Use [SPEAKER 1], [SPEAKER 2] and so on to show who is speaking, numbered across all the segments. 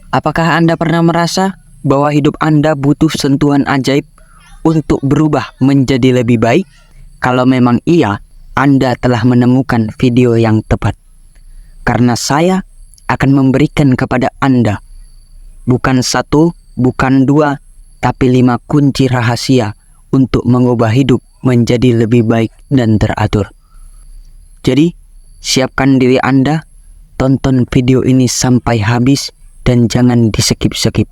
[SPEAKER 1] Apakah Anda pernah merasa bahwa hidup Anda butuh sentuhan ajaib untuk berubah menjadi lebih baik? Kalau memang iya, Anda telah menemukan video yang tepat. Karena saya akan memberikan kepada Anda bukan 1, bukan 2, tapi 5 kunci rahasia untuk mengubah hidup menjadi lebih baik dan teratur. Jadi, siapkan diri Anda, tonton video ini sampai habis dan jangan di-skip-skip.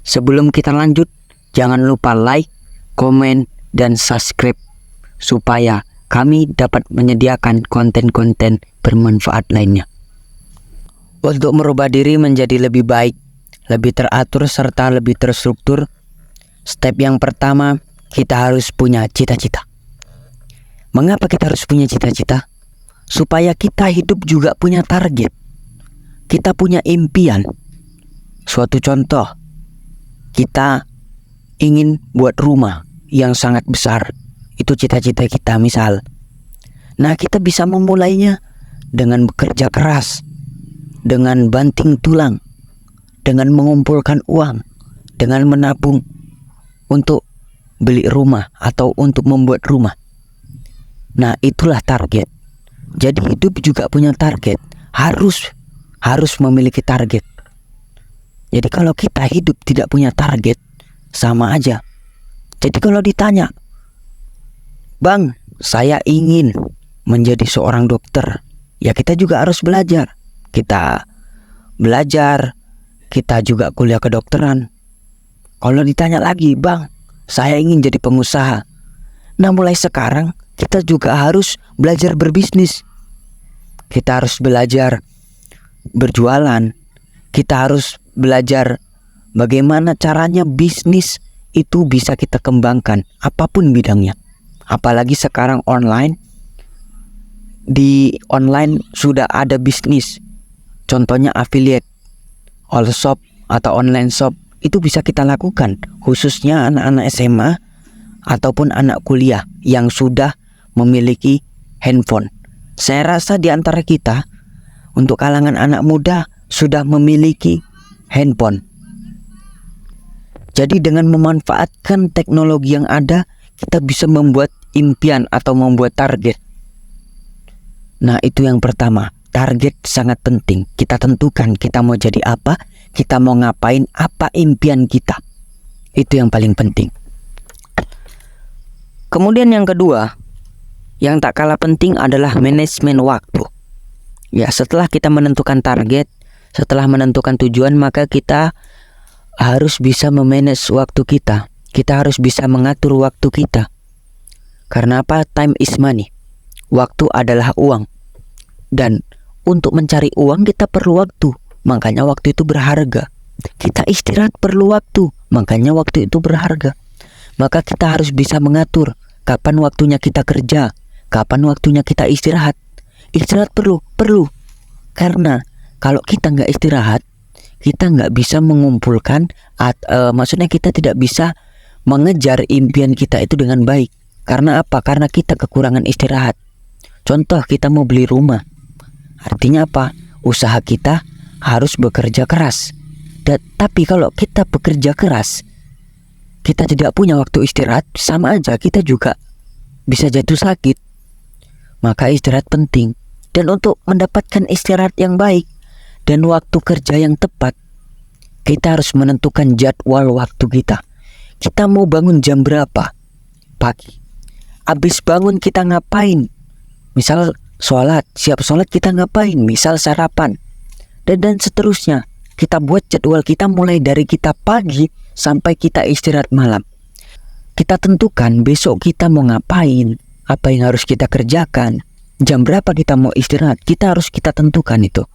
[SPEAKER 1] Sebelum kita lanjut, jangan lupa like, komen, dan subscribe supaya kami dapat menyediakan konten-konten bermanfaat lainnya. Untuk merubah diri menjadi lebih baik, lebih teratur, serta lebih terstruktur, step yang pertama, kita harus punya cita-cita. Mengapa kita harus punya cita-cita? Supaya kita hidup juga punya target. Kita punya impian. Suatu contoh, kita ingin buat rumah yang sangat besar. Itu cita-cita kita misal. Nah, kita bisa memulainya dengan bekerja keras, dengan banting tulang, dengan mengumpulkan uang, dengan menabung untuk beli rumah atau untuk membuat rumah. Nah, itulah target. Jadi hidup juga punya target. Harus memiliki target. Jadi kalau kita hidup tidak punya target, sama aja. Jadi kalau ditanya, "Bang, saya ingin menjadi seorang dokter." Ya kita juga harus belajar. Kita belajar, kita juga kuliah kedokteran. Kalau ditanya lagi, "Bang, saya ingin jadi pengusaha." Nah, mulai sekarang kita juga harus belajar berbisnis. Kita harus belajar berjualan. Kita harus belajar bagaimana caranya bisnis itu bisa kita kembangkan, apapun bidangnya. Apalagi sekarang online. Di online sudah ada bisnis. Contohnya affiliate, all shop atau online shop. Itu bisa kita lakukan, khususnya anak-anak SMA ataupun anak kuliah yang sudah memiliki handphone. Saya rasa di antara kita, untuk kalangan anak muda, sudah memiliki handphone. Jadi dengan memanfaatkan teknologi yang ada, kita bisa membuat impian atau membuat target. Nah, itu yang pertama. Target sangat penting. Kita tentukan kita mau jadi apa, kita mau ngapain, apa impian kita. Itu yang paling penting. Kemudian yang kedua, yang tak kalah penting adalah manajemen waktu. Ya, setelah kita menentukan target, setelah menentukan tujuan, maka kita harus bisa memanage waktu kita. Kita harus bisa mengatur waktu kita. Karena apa? Time is money. Waktu adalah uang. Dan untuk mencari uang kita perlu waktu. Makanya waktu itu berharga. Kita istirahat perlu waktu. Makanya waktu itu berharga. Maka kita harus bisa mengatur kapan waktunya kita kerja, kapan waktunya kita istirahat. Istirahat perlu. Karena kalau kita nggak istirahat, kita nggak bisa mengumpulkan, maksudnya kita tidak bisa mengejar impian kita itu dengan baik. Karena apa? Karena kita kekurangan istirahat. Contoh, kita mau beli rumah. Artinya apa? Usaha kita harus bekerja keras. Tapi kalau kita bekerja keras, kita tidak punya waktu istirahat, sama aja kita juga bisa jatuh sakit. Maka istirahat penting. Dan untuk mendapatkan istirahat yang baik dan waktu kerja yang tepat, kita harus menentukan jadwal waktu kita. Kita mau bangun jam berapa? Pagi. Habis bangun kita ngapain? Misal sholat, siap sholat kita ngapain? Misal sarapan. Dan seterusnya. Kita buat jadwal kita mulai dari kita pagi sampai kita istirahat malam. Kita tentukan besok kita mau ngapain, apa yang harus kita kerjakan, jam berapa kita mau istirahat. Kita tentukan itu.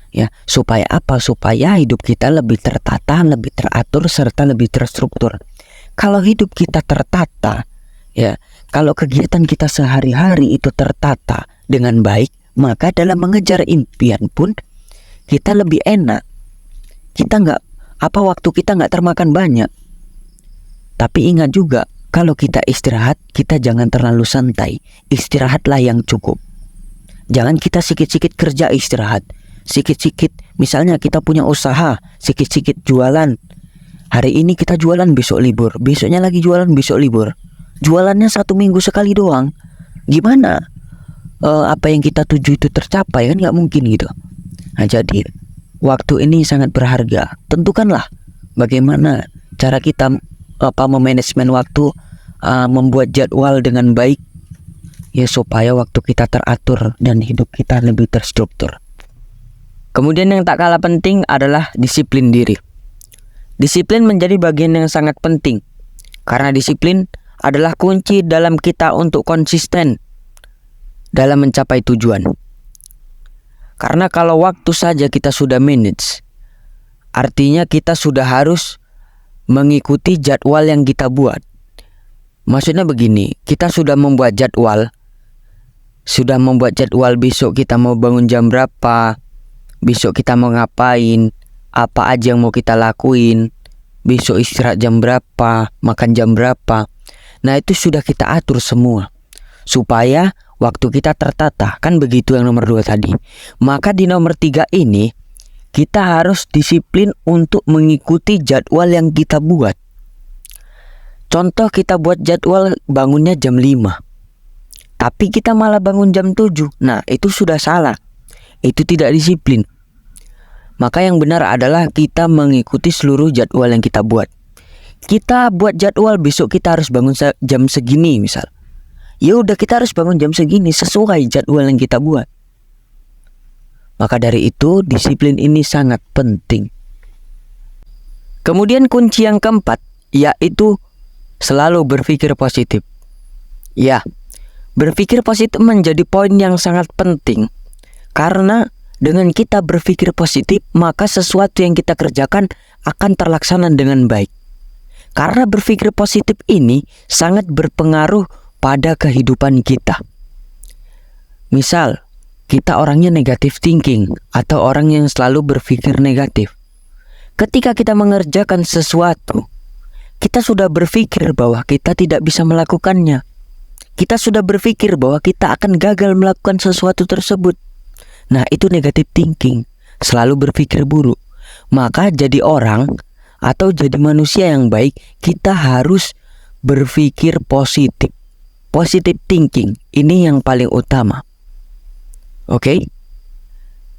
[SPEAKER 1] Ya, supaya apa? Supaya hidup kita lebih tertata, lebih teratur, serta lebih terstruktur. Kalau hidup kita tertata, ya, kalau kegiatan kita sehari-hari itu tertata dengan baik, maka dalam mengejar impian pun kita lebih enak. Waktu kita nggak termakan banyak. Tapi ingat juga, kalau kita istirahat, kita jangan terlalu santai. Istirahatlah yang cukup. Jangan kita sikit-sikit kerja istirahat, sikit-sikit Misalnya kita punya usaha, sikit-sikit jualan. Hari ini kita jualan, besok libur. Besoknya lagi jualan, besok libur. Jualannya 1 minggu sekali doang. Gimana apa yang kita tuju itu tercapai? Kan nggak mungkin gitu. Nah, jadi waktu ini sangat berharga. Tentukanlah bagaimana cara kita memanajemen waktu, membuat jadwal dengan baik, ya, supaya waktu kita teratur dan hidup kita lebih terstruktur. Kemudian yang tak kalah penting adalah disiplin diri. Disiplin menjadi bagian yang sangat penting, karena disiplin adalah kunci dalam kita untuk konsisten dalam mencapai tujuan. Karena kalau waktu saja kita sudah manage, artinya kita sudah harus mengikuti jadwal yang kita buat. Maksudnya begini, kita sudah membuat jadwal besok kita mau bangun jam berapa, besok kita mau ngapain, apa aja yang mau kita lakuin, besok istirahat jam berapa, makan jam berapa. Nah, itu sudah kita atur semua supaya waktu kita tertata. Kan begitu yang nomor 2 tadi. Maka di nomor 3 ini kita harus disiplin untuk mengikuti jadwal yang kita buat. Contoh, kita buat jadwal bangunnya jam 5, tapi kita malah bangun jam 7. Nah, itu sudah salah. Itu tidak disiplin. Maka yang benar adalah kita mengikuti seluruh jadwal yang kita buat. Kita buat jadwal besok kita harus bangun jam segini misal. Ya udah, kita harus bangun jam segini sesuai jadwal yang kita buat. Maka dari itu disiplin ini sangat penting. Kemudian kunci yang keempat yaitu selalu berpikir positif. Ya, berpikir positif menjadi poin yang sangat penting. Karena dengan kita berpikir positif, maka sesuatu yang kita kerjakan akan terlaksana dengan baik. Karena berpikir positif ini sangat berpengaruh pada kehidupan kita. Misal, kita orangnya negative thinking atau orang yang selalu berpikir negatif. Ketika kita mengerjakan sesuatu, kita sudah berpikir bahwa kita tidak bisa melakukannya. Kita sudah berpikir bahwa kita akan gagal melakukan sesuatu tersebut. Nah, itu negative thinking, selalu berpikir buruk. Maka jadi orang atau jadi manusia yang baik, kita harus berpikir positif. Positive thinking, ini yang paling utama. Oke?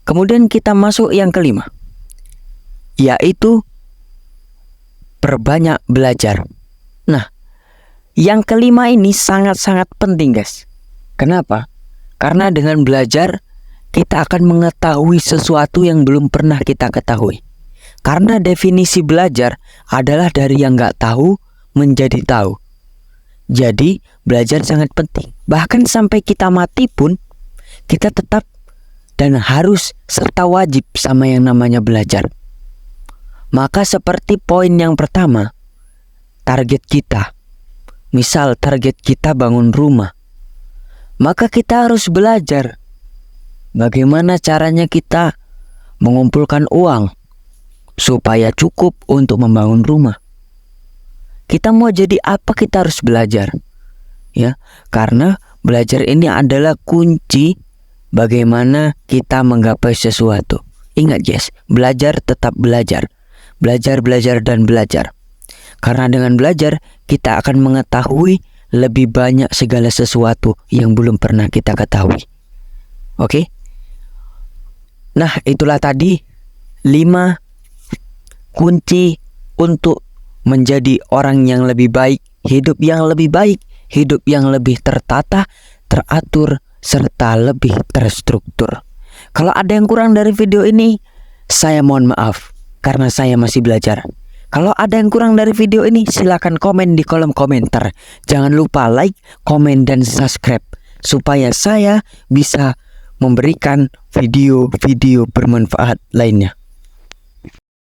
[SPEAKER 1] Kemudian kita masuk yang kelima, yaitu perbanyak belajar. Nah, yang kelima ini sangat-sangat penting, guys. Kenapa? Karena dengan belajar kita akan mengetahui sesuatu yang belum pernah kita ketahui. Karena definisi belajar adalah dari yang nggak tahu menjadi tahu. Jadi belajar sangat penting. Bahkan sampai kita mati pun kita tetap dan harus serta wajib sama yang namanya belajar. Maka seperti poin yang pertama, target kita. Misal target kita bangun rumah, maka kita harus belajar bagaimana caranya kita mengumpulkan uang supaya cukup untuk membangun rumah. Kita mau jadi apa, kita harus belajar. Ya, karena belajar ini adalah kunci bagaimana kita menggapai sesuatu. Ingat guys, belajar tetap belajar. Belajar, belajar, dan belajar. Karena dengan belajar, kita akan mengetahui lebih banyak segala sesuatu yang belum pernah kita ketahui. Oke? Nah, itulah tadi 5 kunci untuk menjadi orang yang lebih baik, hidup yang lebih baik, hidup yang lebih tertata, teratur, serta lebih terstruktur. Kalau ada yang kurang dari video ini, saya mohon maaf, karena saya masih belajar. Kalau ada yang kurang dari video ini, silakan komen di kolom komentar. Jangan lupa like, komen, dan subscribe supaya saya bisa memberikan video-video bermanfaat lainnya.